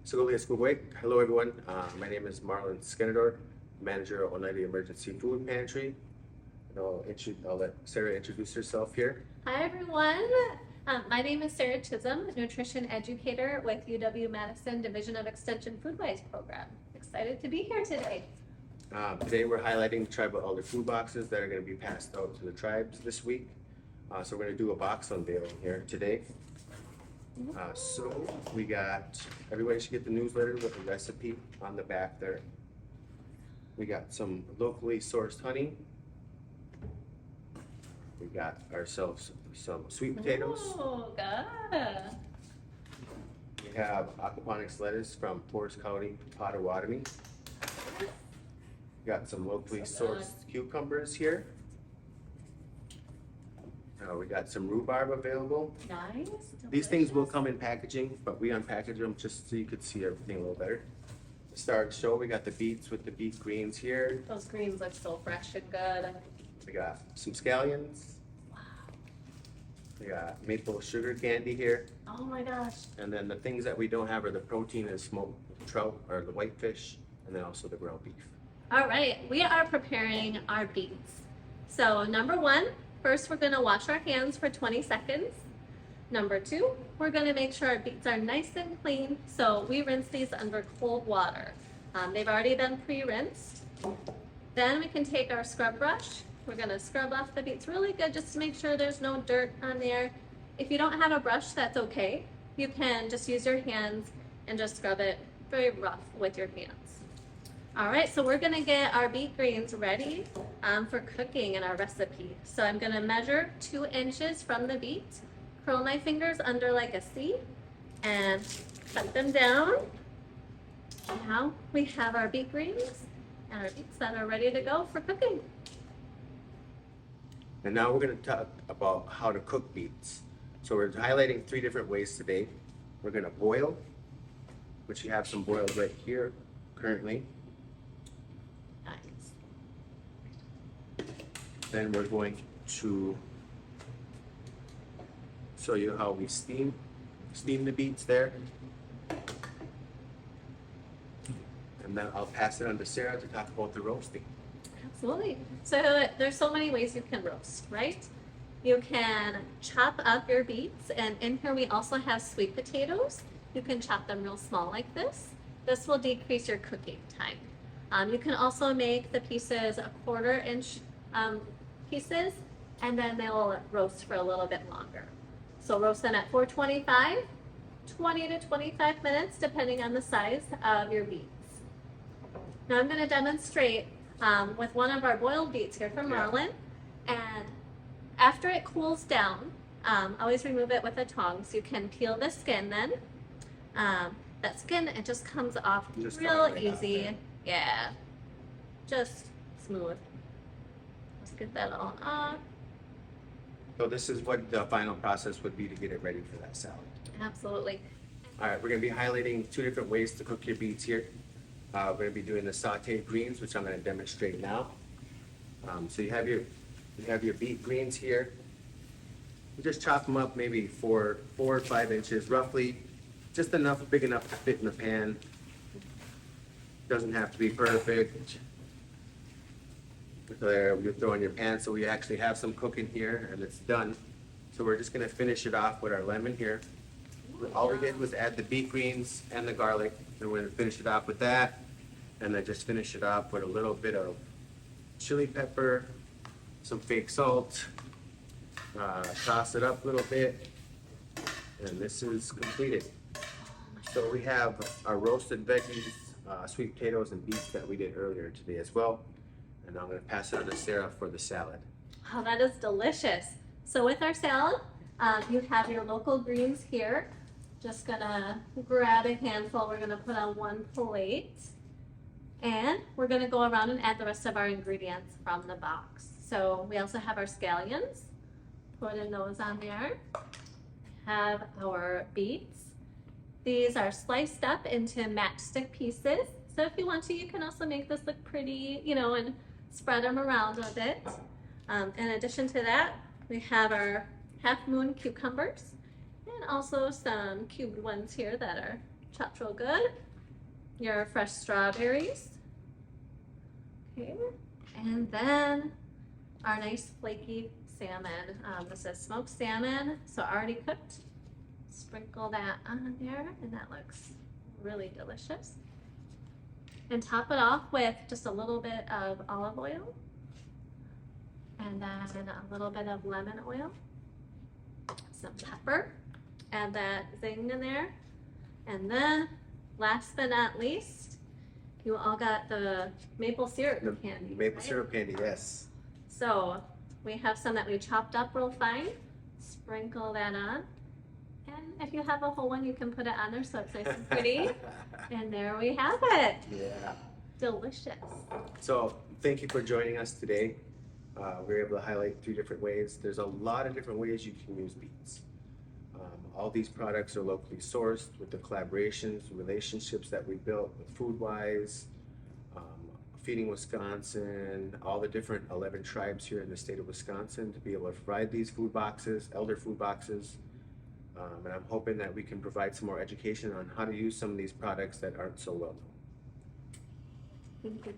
Segovia School Break. Hello, everyone. My name is Marlon Skenador, manager of Oneida Emergency Food Pantry. And I'll let Sarah introduce herself here. Hi, everyone. My name is Sarah Chisholm, nutrition educator with UW-Madison Division of Extension Foodwise Program. Excited to be here today. Today we're highlighting tribal elder food boxes that are going to be passed out to the tribes this week. So we're going to do a box unveiling here today. So we got, everybody should get the newsletter with a recipe on the back there. We got some locally sourced honey. We got ourselves some sweet potatoes. Oh, good. We have aquaponics lettuce from Forest County, Potawatomi. We got some locally sourced cucumbers here. We got some rhubarb available. Nice. These things will come in packaging, but we unpackage them just so you could see everything a little better. To start the show, we got the beets with the beet greens here. Those greens look so fresh and good. We got some scallions. Wow. We got maple sugar candy here. Oh my gosh. And then the things that we don't have are the protein and smoked trout or the whitefish, and then also the ground beef. All right, we are preparing our beets. So number one, first we're gonna wash our hands for 20 seconds. Number two, we're gonna make sure our beets are nice and clean. So we rinse these under cold water. They've already been pre-rinsed. Then we can take our scrub brush. We're gonna scrub off the beets really good just to make sure there's no dirt on there. If you don't have a brush, that's okay. You can just use your hands and just scrub it very rough with your hands. All right, so we're gonna get our beet greens ready for cooking in our recipe. So I'm gonna measure 2 inches from the beet, curl my fingers under like a C, and cut them down. Now we have our beet greens and our beets that are ready to go for cooking. And now we're going to talk about how to cook beets. So we're highlighting 3 different ways today. We're going to boil, which you have some boiled right here currently. Nice. Then we're going to show you how we steam the beets there. And then I'll pass it on to Sarah to talk about the roasting. Absolutely. So there's so many ways you can roast, right? You can chop up your beets, and in here we also have sweet potatoes. You can chop them real small like this. This will decrease your cooking time. You can also make the pieces 1/4 inch pieces, and then they will roast for a little bit longer. So roast them at 425, 20 to 25 minutes, depending on the size of your beets. Now I'm going to demonstrate with one of our boiled beets here from Marlon, and after it cools down, always remove it with a tongs. So you can peel the skin then. That skin, it just comes off real easy. Yeah, just smooth. Let's get that all off. So this is what the final process would be to get it ready for that salad. Absolutely. All right, we're going to be highlighting 2 different ways to cook your beets here. We're going to be doing the sauteed greens, which I'm going to demonstrate now. So you have your beet greens here. You just chop them up maybe 4 or 5 inches, roughly, just enough, big enough to fit in the pan. Doesn't have to be perfect. There, you throw in your pan, so we actually have some cooking here, and it's done. So we're just going to finish it off with our lemon here. All we did was add the beet greens and the garlic, and we're going to finish it off with that, and then just finish it off with a little bit of chili pepper, some fake salt, toss it up a little bit, and this is completed. So we have our roasted veggies, sweet potatoes, and beets that we did earlier today as well, and I'm going to pass it on to Sarah for the salad. Oh, that is delicious. So with our salad, you have your local greens here. Just gonna grab a handful, we're gonna put on one plate. And we're gonna go around and add the rest of our ingredients from the box. So we also have our scallions, putting those on there. Have our beets. These are sliced up into matchstick pieces. So if you want to, you can also make this look pretty, you know, and spread them around a bit. In addition to that, we have our half moon cucumbers, and also some cubed ones here that are chopped real good. Your fresh strawberries. Okay, and then our nice flaky salmon. This is smoked salmon, so already cooked. Sprinkle that on there, and that looks really delicious. And top it off with just a little bit of olive oil, and then a little bit of lemon oil, some pepper, add that zing in there. And then, last but not least, you all got the maple syrup The candy. maple right? syrup candy, yes. So we have some that we chopped up real fine. Sprinkle that on. And if you have a whole one, you can put it on there so it's nice and pretty. And there we have it. Yeah. Delicious. So thank you for joining us today. We were able to highlight 3 different ways. There's a lot of different ways you can use beets. All these products are locally sourced with the collaborations, relationships that we built with Foodwise, Feeding Wisconsin, all the different 11 tribes here in the state of Wisconsin to be able to provide these food boxes, elder food boxes. And I'm hoping that we can provide some more education on how to use some of these products that aren't so well known. Thank you.